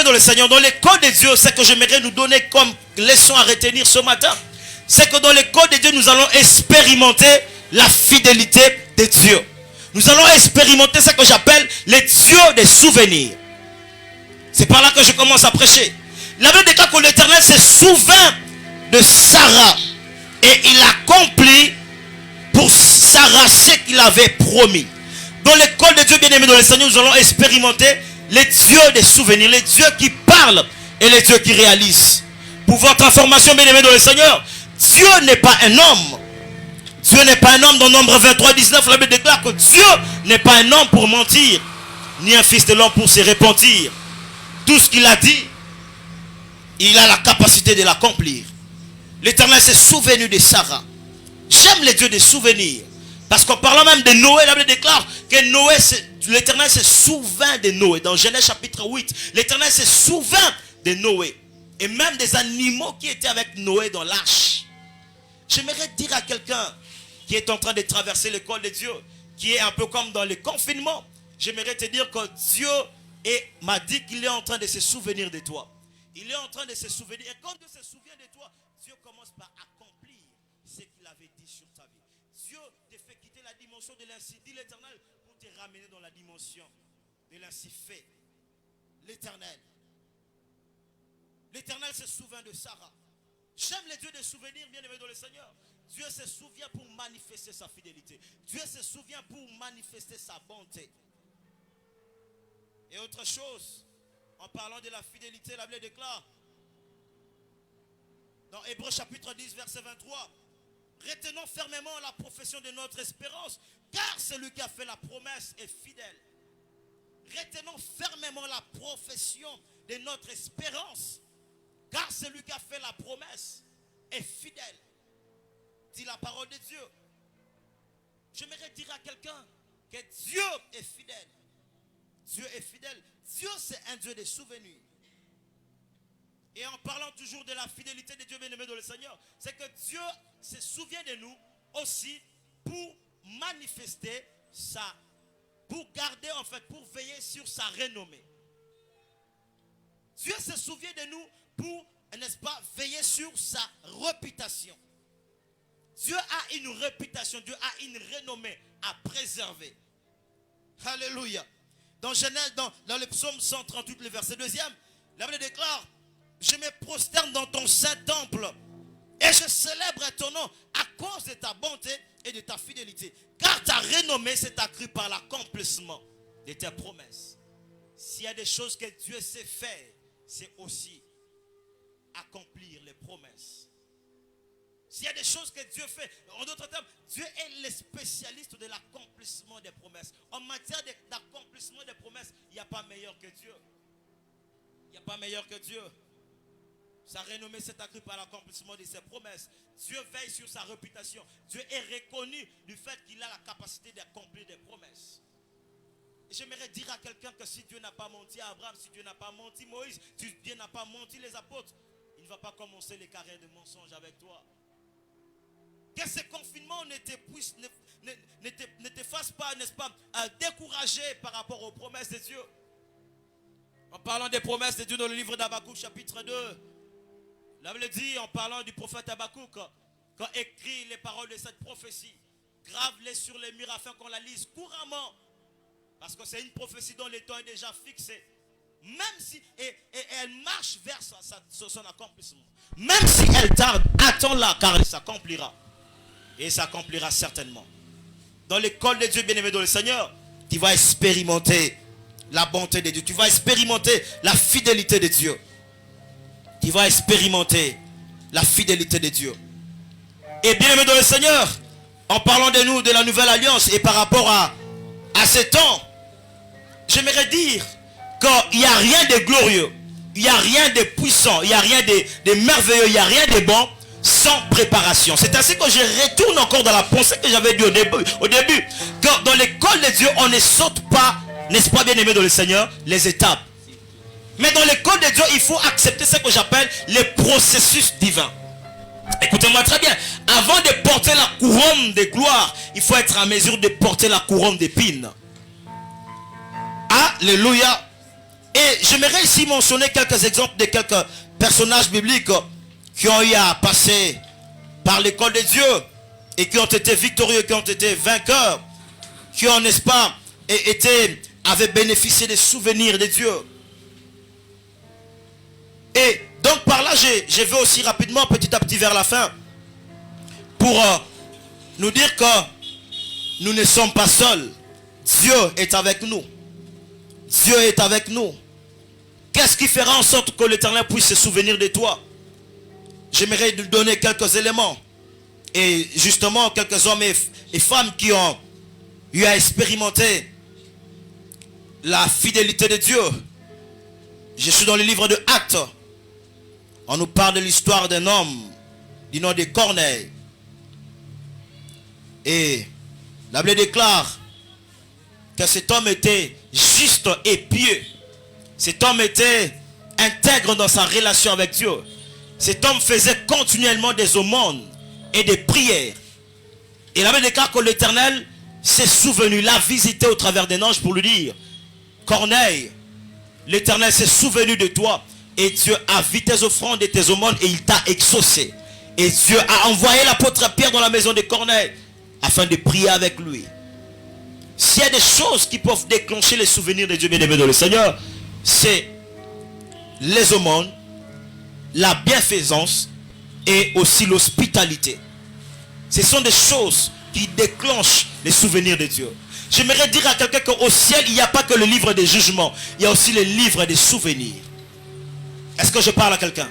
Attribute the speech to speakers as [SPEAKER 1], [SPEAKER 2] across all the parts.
[SPEAKER 1] bien-aimés dans le Seigneur, dans l'école de Dieu, c'est que j'aimerais nous donner comme leçon à retenir ce matin. C'est que dans l'école de Dieu, nous allons expérimenter la fidélité de Dieu. Nous allons expérimenter ce que j'appelle les dieux des souvenirs. C'est par là que je commence à prêcher. La Bible déclare que l'Éternel se souvint de Sarah et il accomplit pour Sarah ce qu'il avait promis. Dans l'école de Dieu, bien-aimés dans le Seigneur, nous allons expérimenter les dieux des souvenirs, les dieux qui parlent et les dieux qui réalisent. Pour votre information, bien-aimés dans le Seigneur, Dieu n'est pas un homme. Dieu n'est pas un homme. Dans Nombre 23, 19, la Bible déclare que Dieu n'est pas un homme pour mentir, ni un fils de l'homme pour se repentir. Tout ce qu'il a dit, il a la capacité de l'accomplir. L'Éternel s'est souvenu de Sarah. J'aime les dieux des souvenirs. Parce qu'en parlant même de Noé, la Bible déclare que Noé, l'Éternel se souvint de Noé. Dans Genèse chapitre 8, l'Éternel se souvint de Noé. Et même des animaux qui étaient avec Noé dans l'arche. J'aimerais dire à quelqu'un qui est en train de traverser l'école de Dieu, qui est un peu comme dans le confinement, j'aimerais te dire que Dieu m'a dit qu'il est en train de se souvenir de toi. Il est en train de se souvenir. Et quand Dieu se souvient de toi, Dieu commence par accomplir ce qu'il avait dit sur ta vie. Dieu te fait quitter la dimension de l'ainsi dit l'Éternel pour te ramener dans la dimension de l'ainsi fait. L'Éternel. L'Éternel se souvint de Sarah. J'aime les dieux des souvenirs, bien-aimés dans le Seigneur. Dieu se souvient pour manifester sa fidélité. Dieu se souvient pour manifester sa bonté. Et autre chose, en parlant de la fidélité, la Bible déclare dans Hébreux chapitre 10, verset 23, retenons fermement la profession de notre espérance, car celui qui a fait la promesse est fidèle. Retenons fermement la profession de notre espérance, car celui qui a fait la promesse est fidèle. Dit la parole de Dieu. J'aimerais dire à quelqu'un que Dieu est fidèle. Dieu est fidèle. Dieu, c'est un Dieu des souvenirs. Et en parlant toujours de la fidélité de Dieu bien-aimé dans le Seigneur, c'est que Dieu se souvient de nous aussi pour manifester pour garder en fait, pour veiller sur sa renommée. Dieu se souvient de nous pour, n'est-ce pas, veiller sur sa réputation. Dieu a une réputation, Dieu a une renommée à préserver. Alléluia. Dans Genèse, dans le psaume 138, le verset 2e, la Bible déclare, je me prosterne dans ton saint temple et je célèbre ton nom à cause de ta bonté et de ta fidélité. Car ta renommée s'est accrue par l'accomplissement de tes promesses. S'il y a des choses que Dieu sait faire, c'est aussi accomplir les promesses. S'il y a des choses que Dieu fait, en d'autres termes, Dieu est le spécialiste de l'accomplissement des promesses. En matière d'accomplissement des promesses, il n'y a pas meilleur que Dieu. Il n'y a pas meilleur que Dieu. Sa renommée s'est accrue par l'accomplissement de ses promesses. Dieu veille sur sa réputation. Dieu est reconnu du fait qu'il a la capacité d'accomplir des promesses. Et j'aimerais dire à quelqu'un que si Dieu n'a pas menti à Abraham, si Dieu n'a pas menti Moïse, si Dieu n'a pas menti les apôtres, il ne va pas commencer les carrières de mensonges avec toi. Que ce confinement ne te fasse pas, n'est-ce pas, décourager par rapport aux promesses de Dieu. En parlant des promesses de Dieu dans le livre d'Habakkuk chapitre 2, la Bible dit, en parlant du prophète Habakkuk, quand écrit les paroles de cette prophétie, grave-les sur les murs afin qu'on la lise couramment. Parce que c'est une prophétie dont le temps est déjà fixé. Même si, et elle marche vers son accomplissement. Même si elle tarde, attends-la car elle s'accomplira. Et s'accomplira certainement. Dans l'école de Dieu bien-aimé dans le Seigneur, tu vas expérimenter la bonté de Dieu. Tu vas expérimenter la fidélité de Dieu. Tu vas expérimenter la fidélité de Dieu. Et bien-aimé dans le Seigneur, en parlant de nous, de la nouvelle alliance, et par rapport à ce temps, j'aimerais dire qu'il n'y a rien de glorieux, il n'y a rien de puissant, il n'y a rien de merveilleux, il n'y a rien de bon sans préparation. C'est ainsi que je retourne encore dans la pensée que j'avais dit au début. Que dans l'école de Dieu, on ne saute pas, n'est-ce pas bien aimé dans le Seigneur, les étapes. Mais dans l'école de Dieu, il faut accepter ce que j'appelle les processus divins. Écoutez-moi très bien. Avant de porter la couronne de gloire, il faut être en mesure de porter la couronne d'épines. Alléluia. Et j'aimerais ici mentionner quelques exemples de quelques personnages bibliques qui ont eu à passer par l'école de Dieu et qui ont été victorieux, qui ont été vainqueurs, qui ont, n'est-ce pas, avaient bénéficié des souvenirs de Dieu. Et donc par là, je vais aussi rapidement, petit à petit vers la fin, pour nous dire que nous ne sommes pas seuls. Dieu est avec nous. Dieu est avec nous. Qu'est-ce qui fera en sorte que l'Éternel puisse se souvenir de toi? J'aimerais nous donner quelques éléments. Et justement, quelques hommes et femmes qui ont eu à expérimenter la fidélité de Dieu. Je suis dans le livre de Actes. On nous parle de l'histoire d'un homme du nom de Corneille. Et la Bible déclare que cet homme était juste et pieux. Cet homme était intègre dans sa relation avec Dieu. Cet homme faisait continuellement des aumônes et des prières. Et la Bible déclare que l'Éternel s'est souvenu, l'a visité au travers d'un ange pour lui dire: Corneille, l'Éternel s'est souvenu de toi et Dieu a vu tes offrandes et tes aumônes et il t'a exaucé. Et Dieu a envoyé l'apôtre Pierre dans la maison de Corneille afin de prier avec lui. S'il y a des choses qui peuvent déclencher les souvenirs de Dieu bien-aimé dans le Seigneur, c'est les aumônes, la bienfaisance et aussi l'hospitalité. Ce sont des choses qui déclenchent les souvenirs de Dieu. J'aimerais dire à quelqu'un qu'au ciel, il n'y a pas que le livre des jugements, il y a aussi le livre des souvenirs. Est-ce que je parle à quelqu'un?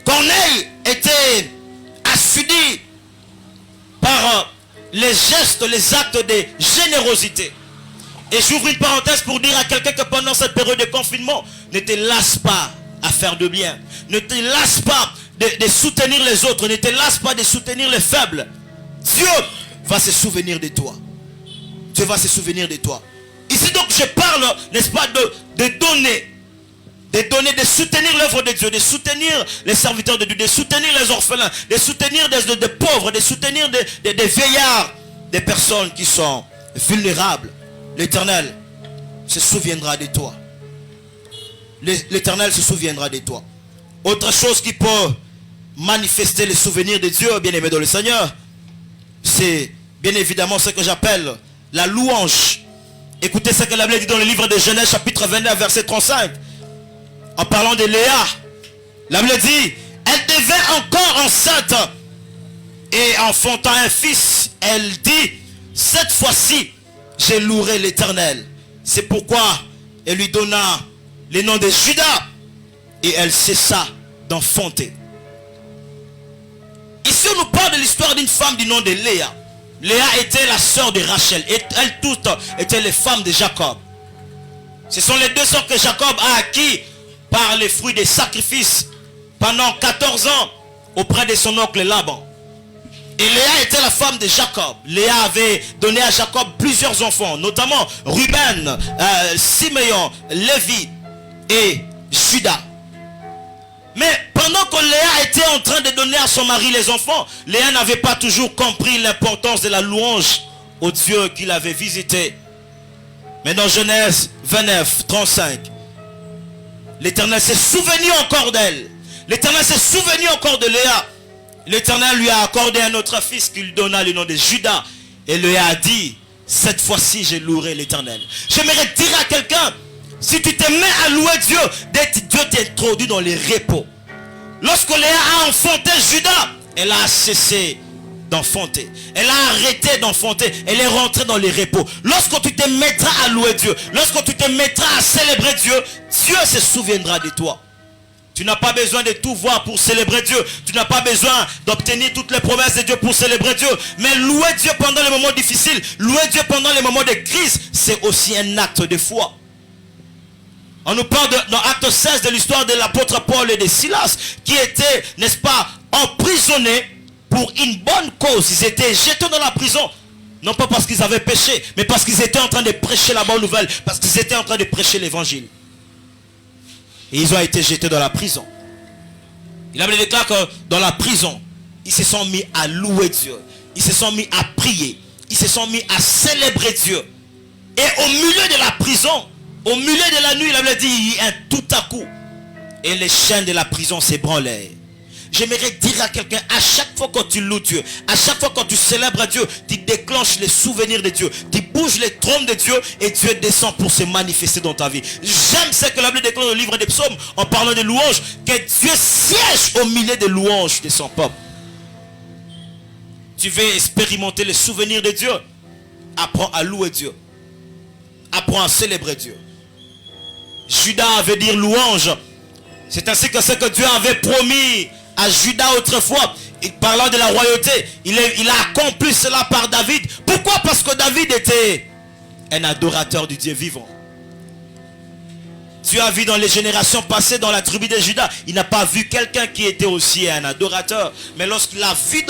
[SPEAKER 1] Corneille était assidu par les gestes, les actes de générosité. Et j'ouvre une parenthèse pour dire à quelqu'un que pendant cette période de confinement, ne te lasse pas à faire de bien. Ne te lasse pas de soutenir les autres. Ne te lasse pas de soutenir les faibles. Dieu va se souvenir de toi. Dieu va se souvenir de toi. Ici donc je parle, n'est-ce pas, de donner. De soutenir l'œuvre de Dieu, de soutenir les serviteurs de Dieu, de soutenir les orphelins, de soutenir des pauvres, de soutenir des vieillards, des personnes qui sont vulnérables. L'Éternel se souviendra de toi. L'Éternel se souviendra de toi. Autre chose qui peut manifester les souvenirs de Dieu, bien aimé dans le Seigneur, c'est bien évidemment ce que j'appelle la louange. Écoutez ce que la Bible dit dans le livre de Genèse chapitre 29 verset 35. En parlant de Léa, la Bible dit, elle devint encore enceinte et enfantant un fils. Elle dit, cette fois-ci, j'ai loué l'Éternel. C'est pourquoi elle lui donna le nom de Judas et elle cessa d'enfanter. Ici, on nous parle de l'histoire d'une femme du nom de Léa. Léa était la sœur de Rachel et elles toutes étaient les femmes de Jacob. Ce sont les deux sœurs que Jacob a acquis par les fruits des sacrifices pendant 14 ans auprès de son oncle Laban. Et Léa était la femme de Jacob. Léa avait donné à Jacob plusieurs enfants, notamment Ruben, Siméon, Lévi et Judas. Mais pendant que Léa était en train de donner à son mari les enfants, Léa n'avait pas toujours compris l'importance de la louange au Dieu qu'il avait visité. Mais dans Genèse 29, 35, l'Éternel s'est souvenu encore d'elle. L'Éternel s'est souvenu encore de Léa. L'Éternel lui a accordé un autre fils qui lui donna le nom de Judas. Et Léa a dit, cette fois-ci je louerai l'Éternel. J'aimerais dire à quelqu'un, si tu te mets à louer Dieu, Dieu t'introduit dans les repos. Lorsque Léa a enfanté Judas, elle a cessé d'enfanter. Elle a arrêté d'enfanter. Elle est rentrée dans les repos. Lorsque tu te mettras à louer Dieu, lorsque tu te mettras à célébrer Dieu, Dieu se souviendra de toi. Tu n'as pas besoin de tout voir pour célébrer Dieu. Tu n'as pas besoin d'obtenir toutes les promesses de Dieu pour célébrer Dieu. Mais louer Dieu pendant les moments difficiles, louer Dieu pendant les moments de crise, c'est aussi un acte de foi. On nous parle dans Acte 16 de l'histoire de l'apôtre Paul et de Silas qui étaient, n'est-ce pas, emprisonnés pour une bonne cause. Ils étaient jetés dans la prison. Non pas parce qu'ils avaient péché, mais parce qu'ils étaient en train de prêcher la bonne nouvelle. Parce qu'ils étaient en train de prêcher l'évangile. Et ils ont été jetés dans la prison. Il a déclaré que dans la prison, ils se sont mis à louer Dieu. Ils se sont mis à prier. Ils se sont mis à célébrer Dieu. Et au milieu de la prison, Au milieu de la nuit, la Bible dit, un tout à coup, et les chaînes de la prison s'ébranlèrent. J'aimerais dire à quelqu'un, à chaque fois que tu loues Dieu, à chaque fois que tu célèbres Dieu, tu déclenches les souvenirs de Dieu, tu bouges les trônes de Dieu et Dieu descend pour se manifester dans ta vie. J'aime ce que la Bible déclare dans le livre des psaumes en parlant des louanges, que Dieu siège au milieu des louanges de son peuple. Tu veux expérimenter les souvenirs de Dieu? Apprends à louer Dieu. Apprends à célébrer Dieu. Judas veut dire louange. C'est ainsi que ce que Dieu avait promis à Judas autrefois, parlant de la royauté, il a accompli cela par David. Pourquoi? Parce que David était un adorateur du Dieu vivant. Dieu a vu dans les générations passées dans la tribu de Judas, il n'a pas vu quelqu'un qui était aussi un adorateur. Mais lorsqu'il a vu